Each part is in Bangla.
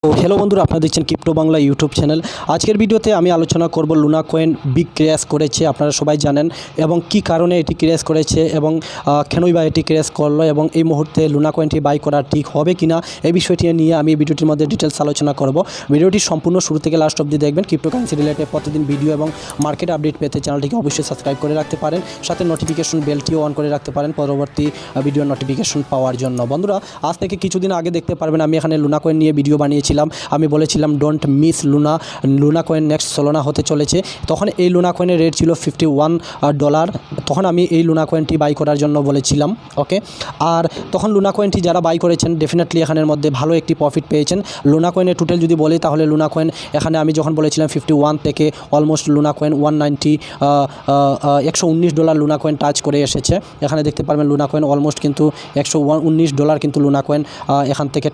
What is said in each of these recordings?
তো হ্যালো বন্ধুরা, আপনারা দেখছেন ক্রিপ্টো বাংলা ইউটিউব চ্যানেল। আজকের ভিডিওতে আমি আলোচনা করব লুনা কয়েন বিগ ক্র্যাশ করেছে, আপনারা সবাই জানেন, এবং কি কারণে এটি ক্র্যাশ করেছে এবং কেনই বা এটি ক্র্যাশ করলো এবং এই মুহূর্তে লুনা কয়েনটি বাই করা ঠিক হবে কিনা এই বিষয়টি নিয়ে আমি ভিডিওটির মধ্যে ডিটেলস আলোচনা করব। ভিডিওটি সম্পূর্ণ শুরু থেকে লাস্ট অবধি দেখবেন। ক্রিপ্টোকারেন্সি রিলেটেড প্রতিদিন ভিডিও এবং মার্কেট আপডেট পেতে চ্যানেলটিকে অবশ্যই সাবস্ক্রাইব করে রাখতে পারেন, সাথে নোটিফিকেশন বেলটিও অন করে রাখতে পারেন পরবর্তী ভিডিও নোটিফিকেশন পাওয়ার জন্য। বন্ধুরা, আজ থেকে কিছুদিন আগে দেখতে পারবেন আমি এখানে লুনা কয়েন নিয়ে ভিডিও বানিয়েছিলাম। আমি বলেছিলাম don't miss Luna coin next সোলোনা হতে চলেছে। তখন এই লুনা কয়েনের রেট ছিল $51। তখন আমি এই লুনা কয়েনটি বাই করার জন্য বলেছিলাম। ওকে, আর তখন লুনা কয়েনটি যারা বাই করেছেন ডেফিনেটলি এখানের মধ্যে ভালো একটি প্রফিট পেয়েছেন। লুনা কয়েনের টোটাল যদি বলি তাহলে লুনা কয়েন এখানে আমি যখন বলেছিলাম 51 থেকে almost Luna coin $119 Luna coin touch করে এসেছে। এখানে দেখতে পারবেন লুনা কয়েন অলমোস্ট কিন্তু $119 কিন্তু লুনা কয়েন এখান থেকে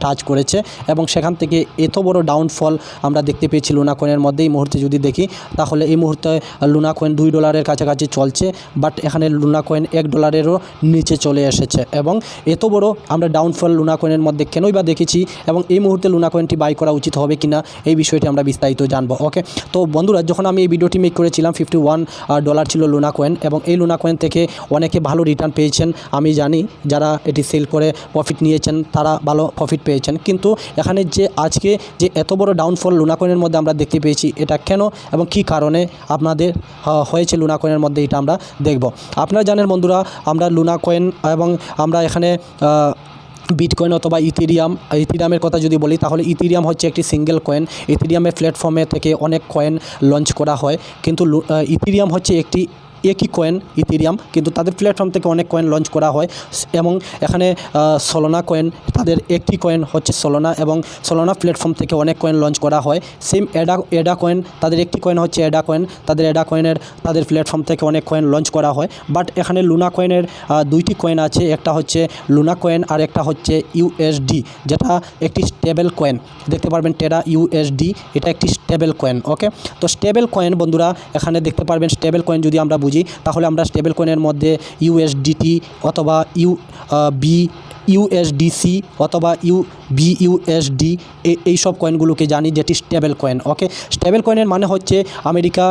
টাচ করেছে, এবং সেখান থেকে এত বড় ডাউনফল আমরা দেখতে পেয়েছি লুনা কয়েনের মধ্যে। এই মুহূর্তে যদি দেখি তাহলে এই মুহূর্তে লুনা কয়েন $2 কাছাকাছি চলছে, বাট এখানে লুনা কয়েন $1 নিচে চলে এসেছে, এবং এত বড় আমরা ডাউনফল লুনা কয়েনের মধ্যে কেনই বা দেখেছি এবং এই মুহূর্তে লুনা কয়েনটি বাই করা উচিত হবে কিনা এই বিষয়টি আমরা বিস্তারিত জানবো। ওকে, তো বন্ধুরা, যখন আমি এই ভিডিওটি মেক করেছিলাম $51 ছিল লুনা কয়েন, এবং এই লুনা কয়েন থেকে অনেকে ভালো রিটার্ন পেয়েছেন। আমি জানি যারা এটি সেল করে প্রফিট নিয়েছেন তারা ভালো প্রফিট পেয়েছেন, কিন্তু এখানে যে আজকে যে এত বড় ডাউনফল লুনা কয়েনের মধ্যে আমরা দেখতে পেয়েছি এটা কেন এবং কি কারণে আপনাদের হয়েছে লুনা কয়েনের মধ্যে এটা আমরা দেখব। আপনারা জানেন বন্ধুরা, আমরা লুনা কয়েন এবং আমরা এখানে বিটকয়েন অথবা ইথেরিয়ামের কথা যদি বলি তাহলে ইথেরিয়াম হচ্ছে একটি সিঙ্গেল কয়েন। ইথেরিয়ামের প্ল্যাটফর্মে থেকে অনেক কয়েন লঞ্চ করা হয়, কিন্তু ইথেরিয়াম হচ্ছে একই কয়েন ইথেরিয়াম, কিন্তু তাদের প্ল্যাটফর্ম থেকে অনেক কয়েন লঞ্চ করা হয়। এবং এখানে সোলোনা কয়েন, তাদের একটি কয়েন হচ্ছে সোলোনা, এবং সোলোনা প্ল্যাটফর্ম থেকে অনেক কয়েন লঞ্চ করা হয়। সেম এডা কয়েন, তাদের একটি কয়েন হচ্ছে এডা কয়েন, তাদের প্ল্যাটফর্ম থেকে অনেক কয়েন লঞ্চ করা হয়। বাট এখানে লুনা কয়েনের দুইটি কয়েন আছে, একটা হচ্ছে লুনা কয়েন আর একটা হচ্ছে ইউএসডি, যেটা একটি স্টেবল কয়েন। দেখতে পারবেন টেরা ইউএসডি, এটা একটি স্টেবল কয়েন। ওকে, তো স্টেবল কয়েন বন্ধুরা এখানে দেখতে পারবেন, স্টেবল কয়েন যদি আমরা বুঝি তাহলে আমরা স্টেবল কয়েনের মধ্যে ইউএসডিটি অথবা ইউএসডিসি অথবা বিইউএসডি এই সব কয়েনগুলোকে জানি, যেটি স্টেবল কয়েন। ওকে, স্টেবল কয়েনের মানে হচ্ছে আমেরিকা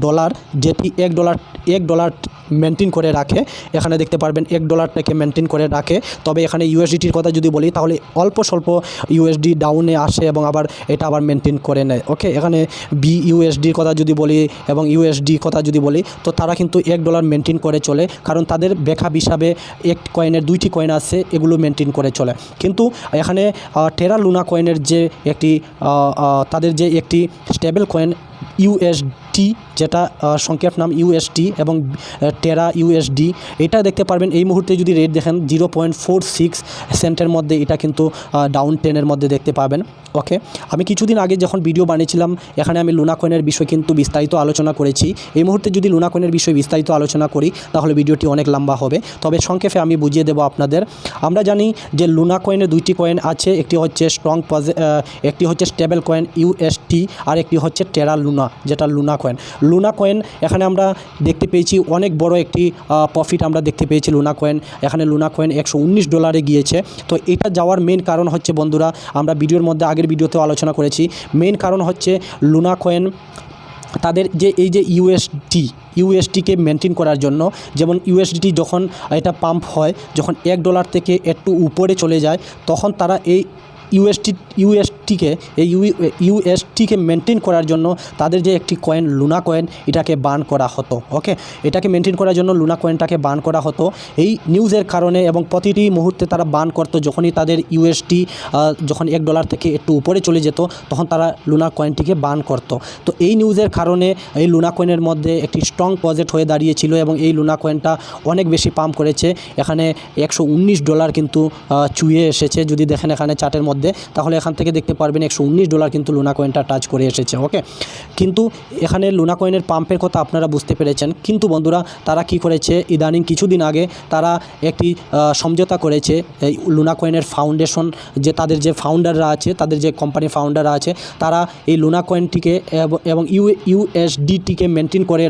ডলার, যেটি $1 মেনটেন করে রাখে। এখানে দেখতে পারবেন $1টাকে মেনটেন করে রাখে। তবে এখানে ইউএসডিটির কথা যদি বলি তাহলে অল্প স্বল্প ইউএসডি ডাউনে আসে এবং আবার এটা আবার মেনটেন করে নেয়। ওকে, এখানে বিইউএসডির কথা যদি বলি এবং ইউএসডি কথা যদি বলি তো তারা কিন্তু $1 মেনটেন করে চলে, কারণ তাদের ব্যাকআপ হিসাবে এক কয়েনের দুইটি কয়েন আছে, এগুলো মেনটেন করে চলে। কিন্তু এখানে টেরা লুনা কয়েনের যে তাদের যে একটি স্টেবল কয়েন ইউএসডি, যেটা সংক্ষেপ নাম ইউএসডি এবং টেরা ইউএসডি, এটা দেখতে পারবেন এই মুহূর্তে যদি রেট দেখেন 0.46 সেন্টের মধ্যে এটা কিন্তু ডাউন 10-এর মধ্যে দেখতে পাবেন। ওকে, আমি কিছুদিন আগে যখন ভিডিও বানিয়েছিলাম এখানে আমি লুনা কয়েনের বিষয় কিন্তু বিস্তারিত আলোচনা করেছি। এই মুহূর্তে যদি লুনা কয়েনের বিষয়ে বিস্তারিত আলোচনা করি তাহলে ভিডিওটি অনেক লম্বা হবে, তবে সংক্ষেপে আমি বুঝিয়ে দেবো আপনাদের। আমরা জানি যে লুনা কয়েনের দুইটি কয়েন আছে, একটি হচ্ছে একটি হচ্ছে স্টেবল কয়েন ইউএসটি আর একটি হচ্ছে টেরা লুনা, যেটা লুনা কয়েন। লুনা কয়েন এখানে আমরা দেখতে পেয়েছি অনেক বড় একটি প্রফিট আমরা দেখতে পেয়েছি লুনা কয়েন। এখানে লুনা কয়েন $119 গিয়েছে। তো এটা যাওয়ার মেন কারণ হচ্ছে বন্ধুরা, আমরা ভিডিওর মধ্যে আগের ভিডিওতেও আলোচনা করেছি, মেন কারণ হচ্ছে লুনা কয়েন তাদের যে এই যে ইউএসডিকে মেনটেন করার জন্য, যেমন ইউএসডি যখন এটা পাম্প হয়, যখন $1 থেকে একটু উপরে চলে যায়, তখন তারা এই ইউএসটিকে মেনটেন করার জন্য তাদের যে একটি কয়েন লুনা কয়েন এটাকে বার্ন করা হতো। ওকে, এটাকে মেনটেন করার জন্য লুনা কয়েনটাকে বার্ন করা হতো এই নিউজের কারণে, এবং প্রতিটি মুহূর্তে তারা বার্ন করতো। যখনই তাদের ইউএসটি যখন $1 থেকে একটু উপরে চলে যেত তখন তারা লুনা কয়েনটিকে বার্ন করতো। তো এই নিউজের কারণে এই লুনা কয়েনের মধ্যে একটি স্ট্রং প্রজেক্ট হয়ে দাঁড়িয়েছিল, এবং এই লুনা কয়েনটা অনেক বেশি পাম্প করেছে। এখানে $119 কিন্তু চুয়ে এসেছে। যদি দেখেন এখানে চার্টের মধ্যে তাহলে এখান থেকে দেখতে পারবেন $119 কিন্তু লুনা কয়েনটা টাচ করে এসেছে। ওকে, কিন্তু এখানে লুনা কয়েনের পাম্পের কথা আপনারা বুঝতে পেরেছেন। কিন্তু বন্ধুরা, তারা কি করেছে, ইদানিং কিছুদিন আগে তারা একটি সমঝোতা করেছে এই লুনা কয়েনের ফাউন্ডেশন, যে তাদের যে ফাউন্ডাররা আছে, তাদের যে কোম্পানি ফাউন্ডাররা আছে, তারা এই লুনা কয়েনটিকে এবং ইউএসডিটিকে মেনটেন করে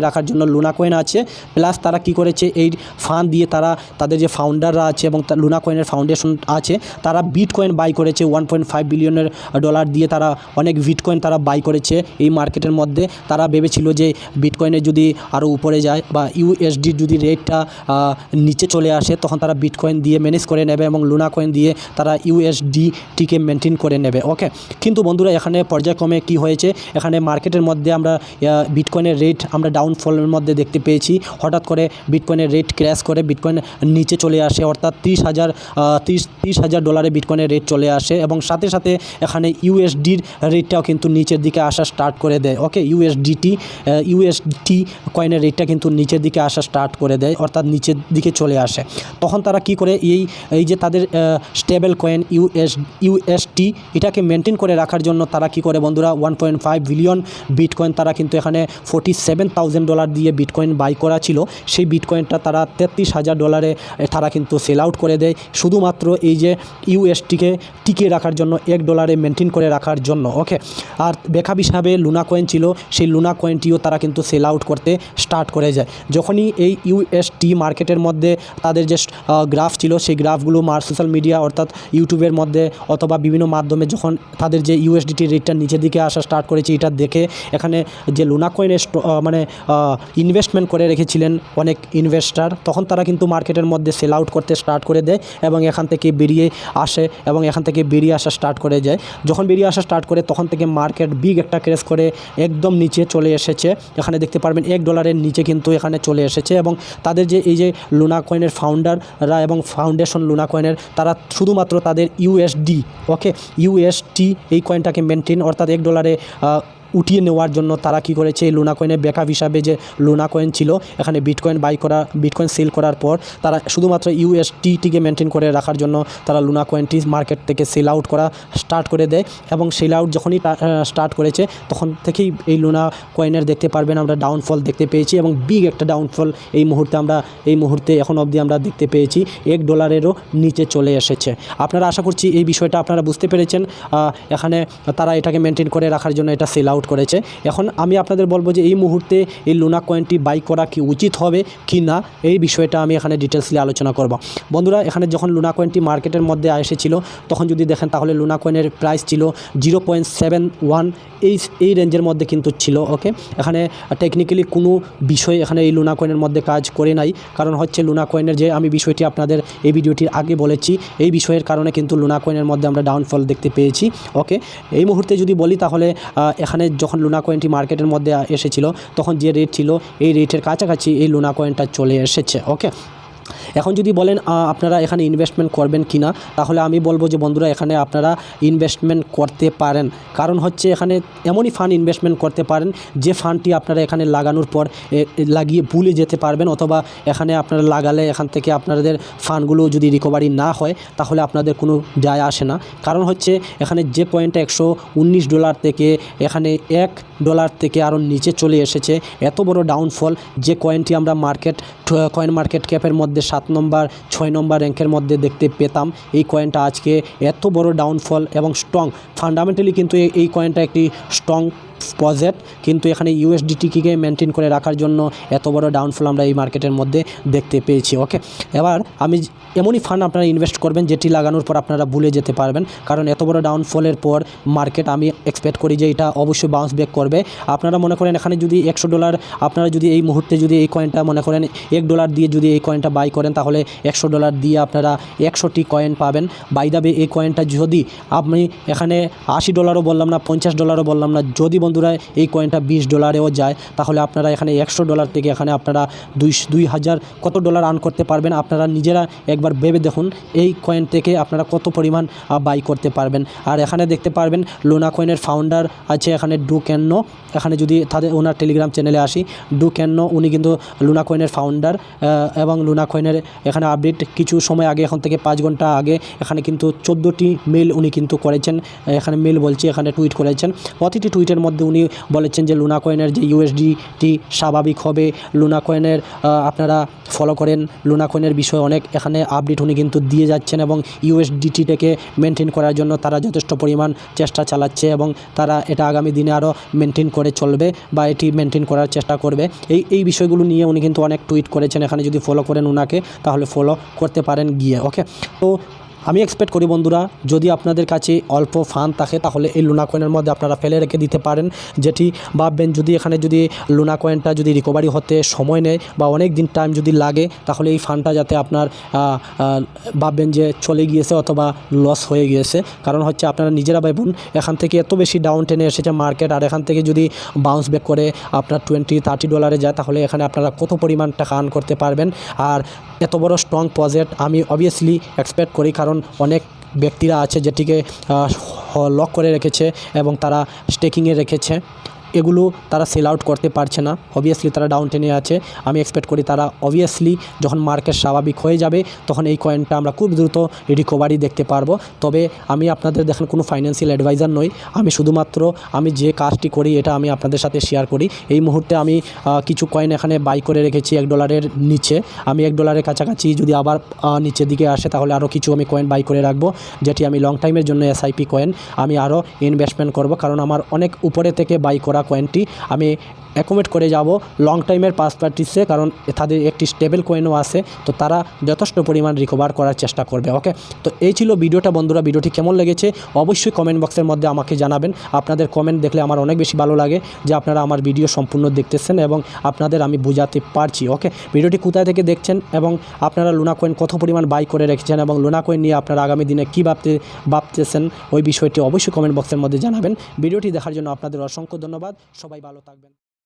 রাখার জন্য লুনা কয়েন আছে, প্লাস তারা কি করেছে এই ফান্ড দিয়ে তারা তাদের যে ফাউন্ডাররা আছে এবং লুনা কয়েনের ফাউন্ডেশন ফাউন্ডেশন আছে, তারা বিটকয়েন বাই করেছে $1.5 বিলিয়নের ডলার দিয়ে। তারা অনেক বিটকয়েন তারা বাই করেছে এই মার্কেটের মধ্যে। তারা ভেবেছিল যে বিটকয়েনে যদি আরও উপরে যায় বা ইউএসডির যদি রেটটা নিচে চলে আসে, তখন তারা বিটকয়েন দিয়ে ম্যানেজ করে নেবে এবং লুনা কয়েন দিয়ে তারা ইউএসডিটিকে মেনটেন করে নেবে। ওকে, কিন্তু বন্ধুরা এখানে পর্যায়ক্রমে কি হয়েছে, এখানে মার্কেটের মধ্যে আমরা বিটকয়েনের রেট আমরা ডাউনফলের মধ্যে দেখতে পেয়েছি। হঠাৎ করে বিটকয়েনের রেট ক্র্যাশ করে বিটকয়েন নিচে চলে আসে, অর্থাৎ 30,000 ডলারে বিটকয়েনের রেট চলে আসে এবং সাথে সাথে এখানে ইউএসডির রেটটাও কিন্তু নিচের দিকে আসা স্টার্ট করে দেয়। ওকে, ইউএসডি কয়েনের রেটটা কিন্তু নিচের দিকে আসা স্টার্ট করে দেয়, অর্থাৎ নিচের দিকে চলে আসে। তখন তারা কি করে, এই যে তাদের স্টেবল কয়েন ইউএসটি এটাকে মেনটেন করে রাখার জন্য তারা কি করে বন্ধুরা, 1.5 বিলিয়ন বিটকয়েন তারা কিন্তু এখানে $47,000 দিয়ে বিটকয়েন বাই করা ছিল। সেই বিটকয়েনটা তারা $33,000 তারা কিন্তু সেল আউট করে দেয়, শুধুমাত্র এই যে ইউএসটিকে টিকিয়ে রাখার জন্য, $1 মেনটেন করে রাখার জন্য। ওকে, আর ব্যাকআপ হিসাবে লুনা কয়েন ছিল, সেই লুনা কয়েনটিও তারা কিন্তু সেল আউট করতে স্টার্ট করে যায়। যখনই এই ইউএসটি মার্কেটের মধ্যে তাদের যে গ্রাফ ছিল, সেই গ্রাফগুলো সোশ্যাল মিডিয়া অর্থাৎ ইউটিউবের মধ্যে অথবা বিভিন্ন মাধ্যমে যখন তাদের যে ইউএসডিটি রেটটা নিচের দিকে আসা স্টার্ট করেছে, এটা দেখে এখানে যে লুনা কয়েনের ইনভেস্টমেন্ট করে রেখেছিলেন অনেক ইনভেস্টার, তখন তারা কিন্তু মার্কেটের মধ্যে সেল আউট করতে স্টার্ট করে দেয় এবং এখান থেকে বেরিয়ে আসে এবং এখান থেকে বেরিয়ে আসা স্টার্ট করে যায়। যখন বেরিয়ে আসা স্টার্ট করে তখন থেকে মার্কেট বিগ একটা ক্র্যাশ করে একদম নিচে চলে এসেছে। এখানে দেখতে পারবেন $1 নিচে কিন্তু এখানে চলে এসেছে এবং তাদের যে এই যে লুনা কয়েনের ফাউন্ডাররা এবং ফাউন্ডেশন লুনা কয়েনের, তারা শুধুমাত্র তাদের ইউএসটি এই কয়েনটাকে মেনটেন, অর্থাৎ $1 উঠিয়ে নেওয়ার জন্য তারা কি করেছে, এই লুনা কয়েনের ব্যাকআপ হিসাবে যে লুনা কয়েন ছিল, এখানে বিটকয়েন সেল করার পর তারা শুধুমাত্র ইউএসটিকে মেনটেন করে রাখার জন্য তারা লুনা কয়েনটি মার্কেট থেকে সেল আউট করা স্টার্ট করে দেয় এবং সেল আউট যখনই স্টার্ট করেছে তখন থেকেই এই লুনা কয়েনের দেখতে পারবেন আমরা ডাউনফল দেখতে পেয়েছি এবং বিগ একটা ডাউনফল এই মুহূর্তে এখন অবধি আমরা দেখতে পেয়েছি, $1 নিচে চলে এসেছে। আপনারা আশা করছি এই বিষয়টা আপনারা বুঝতে পেরেছেন। এখানে তারা এটাকে মেনটেন করে রাখার জন্য এটা সেল আউট করেছে। এখন আমি আপনাদের বলবো যে এই মুহূর্তে এই লুনা কয়েনটি বাই করা কি উচিত হবে কি না, এই বিষয়টা আমি এখানে ডিটেলসলি আলোচনা করব। বন্ধুরা এখানে যখন লুনা কয়েনটি মার্কেটের মধ্যে এসেছিল তখন যদি দেখেন তাহলে লুনা কয়েনের প্রাইস ছিল 0.71, এই রেঞ্জের মধ্যে কিন্তু ছিল। ওকে, এখানে টেকনিক্যালি কোনো বিষয় এখানে এই লুনা কয়েনের মধ্যে কাজ করে নাই, কারণ হচ্ছে লুনা কয়েনের যে আমি বিষয়টি আপনাদের এই ভিডিওটির আগে বলেছি, এই বিষয়ের কারণে কিন্তু লুনা কয়েনের মধ্যে আমরা ডাউনফল দেখতে পেয়েছি। ওকে, এই মুহূর্তে যদি বলি তাহলে এখানে যখন লুনা কয়েনটি মার্কেটের মধ্যে এসেছিল তখন যে রেট ছিল এই রেটের কাছাকাছি এই লুনা কয়েনটা চলে এসেছে। ওকে, এখন যদি বলেন আপনারা এখানে ইনভেস্টমেন্ট করবেন কি না, তাহলে আমি বলবো যে বন্ধুরা এখানে আপনারা ইনভেস্টমেন্ট করতে পারেন। কারণ হচ্ছে এখানে এমনই ফান্ড ইনভেস্টমেন্ট করতে পারেন যে ফান্ডটি আপনারা এখানে লাগানোর পর লাগিয়ে ভুলে যেতে পারবেন, অথবা এখানে আপনারা লাগালে এখান থেকে আপনাদের ফান্ডগুলো যদি রিকভারি না হয় তাহলে আপনাদের কোনো যায় আসে না। কারণ হচ্ছে এখানে যে পয়েন্টটা $119 থেকে এখানে $1 থেকে আরও নিচে চলে এসেছে, এত বড় ডাউনফল যে কয়েনটি আমরা কয়েন মার্কেট ক্যাপের মধ্যে 7 নম্বর 6 নম্বর র্যাঙ্কের মধ্যে দেখতে পেতাম, এই কয়েনটা আজকে এত বড় ডাউনফল এবং স্ট্রং ফান্ডামেন্টালি কিন্তু এই কয়েনটা একটি স্ট্রং প্রজেক্ট, কিন্তু এখানে ইউএসডিটিকে মেনটেন করে রাখার জন্য এত বড় ডাউনফল আমরা এই মার্কেটের মধ্যে দেখতে পেয়েছি। ওকে, এবার আমি এমনই ফান্ড আপনারা ইনভেস্ট করবেন যেটি লাগানোর পর আপনারা ভুলে যেতে পারবেন, কারণ এত বড় ডাউনফলের পর মার্কেট আমি এক্সপেক্ট করি যে এটা অবশ্যই বাউন্স ব্যাক করবে। আপনারা মনে করেন এখানে যদি $100 আপনারা যদি এই মুহূর্তে যদি এই কয়েনটা মনে করেন $1 দিয়ে যদি এই কয়েনটা বাই করেন তাহলে $100 দিয়ে আপনারা 100টি কয়েন পাবেন। বাই দ্য ওয়ে এই কয়েনটা যদি আমি এখানে $80 বললাম না, $50 বললাম না, যদি বন্ধুরা এই কয়েনটা $20 যায় তাহলে আপনারা এখানে $100 থেকে এখানে আপনারা 2000 কত ডলার আর্ন করতে পারবেন। আপনারা নিজেরা একবার ভেবে দেখুন এই কয়েন থেকে আপনারা কত পরিমাণ বাই করতে পারবেন। আর এখানে দেখতে পারবেন লুনা কয়েনের ফাউন্ডার আছে এখানে ডুকেনো, এখানে যদি ওনার টেলিগ্রাম চ্যানেলে আসি, ডুকেনো উনি কিন্তু লুনা কয়েনের ফাউন্ডার এবং লুনা কয়েনের এখানে আপডেট কিছু সময় আগে, এখন থেকে 5 ঘন্টা আগে এখানে কিন্তু 14টি মেল উনি কিন্তু করেছেন, এখানে মেল বলছি এখানে টুইট করেছেন। প্রতিটি টুইটের মধ্যে উনি বলেছেন যে লুনা কয়েনের যে ইউএসডিটি স্বাভাবিক হবে, লুনা কয়েনের আপনারা ফলো করেন, লুনা কয়েনের বিষয়ে অনেক এখানে আপডেট উনি কিন্তু দিয়ে যাচ্ছেন এবং ইউএসডিটিটাকে মেনটেন করার জন্য তারা যথেষ্ট পরিমাণ চেষ্টা চালাচ্ছে এবং তারা এটা আগামী দিনে আরও মেনটেন করে চলবে বা এটি মেনটেন করার চেষ্টা করবে। এই বিষয়গুলো নিয়ে উনি কিন্তু অনেক টুইট করেছেন, এখানে যদি ফলো করেন ওনাকে তাহলে ফলো করতে পারেন গিয়ে। ওকে, তো আমি এক্সপেক্ট করি বন্ধুরা, যদি আপনাদের কাছে অল্প ফান্ড থাকে তাহলে এই লুনা কয়েনের মধ্যে আপনারা ফেলে রেখে দিতে পারেন। যেটি ভাববেন যদি এখানে যদি লুনা কয়েনটা যদি রিকভারি হতে সময় নেয় বা অনেক দিন টাইম যদি লাগে, তাহলে এই ফান্ডটা যাতে আপনার ভাববেন যে চলে গিয়েছে অথবা লস হয়ে গিয়েছে। কারণ হচ্ছে আপনারা নিজেরা ভাবুন, এখান থেকে এত বেশি ডাউন টেনে এসেছে মার্কেট, আর এখান থেকে যদি বাউন্স ব্যাক করে আপনার $20-30 যায়, তাহলে এখানে আপনারা কত পরিমাণ টাকা আর্ন করতে পারবেন। আর এত বড় স্ট্রং প্রজেক্ট আমি অবভিয়াসলি এক্সপেক্ট করি, কারণ অনেক ব্যক্তিরা আছে যেটিকে লক করে রেখেছে এবং তারা স্টেকিংয়ে রেখেছে, এগুলো তারা সেল আউট করতে পারছে না। অবভিয়াসলি তারা ডাউন টেনে আছে। আমি এক্সপেক্ট করি তারা অবভিয়াসলি যখন মার্কেট স্বাভাবিক হয়ে যাবে তখন এই কয়েনটা আমরা খুব দ্রুত রিকভারি দেখতে পারবো। তবে আমি আপনাদের দেখেন কোনো ফাইন্যান্সিয়াল অ্যাডভাইজার নই, আমি শুধুমাত্র আমি যে কাজটি করি এটা আমি আপনাদের সাথে শেয়ার করি। এই মুহূর্তে আমি কিছু কয়েন এখানে বাই করে রেখেছি $1 নিচে। আমি $1 কাছাকাছি যদি আবার নিচের দিকে আসে তাহলে আরও কিছু আমি কয়েন বাই করে রাখবো, যেটি আমি লং টাইমের জন্য SIP কয়েন আমি আরও ইনভেস্টমেন্ট করব। কারণ আমার অনেক উপরে থেকে বাই করা কয়েনটি আমি অ্যাকোমোডেট করে যাব লং টাইমের পার্সপেক্টিভে, কারণ তাদের একটি স্টেবল কয়েনও আছে, তো তারা যথেষ্ট পরিমাণ রিকভার করার চেষ্টা করবে। ওকে, তো এই ছিল ভিডিওটা বন্ধুরা। ভিডিওটি কেমন লেগেছে অবশ্যই কমেন্ট বক্সের মধ্যে আমাকে জানাবেন। আপনাদের কমেন্ট দেখলে আমার অনেক বেশি ভালো লাগে যে আপনারা আমার ভিডিও সম্পূর্ণ দেখতেছেন এবং আপনাদের আমি বোঝাতে পারছি। ওকে, ভিডিওটি কোথায় থেকে দেখছেন এবং আপনারা লুনা কয়েন কত পরিমাণ বাই করে রেখেছেন এবং লুনা কয়েন নিয়ে আপনারা আগামী দিনে কী ভাবতেছেন ওই বিষয়টি অবশ্যই কমেন্ট বক্সের মধ্যে জানাবেন। ভিডিওটি দেখার জন্য আপনাদের অসংখ্য ধন্যবাদ। সবাই ভালো থাকবেন।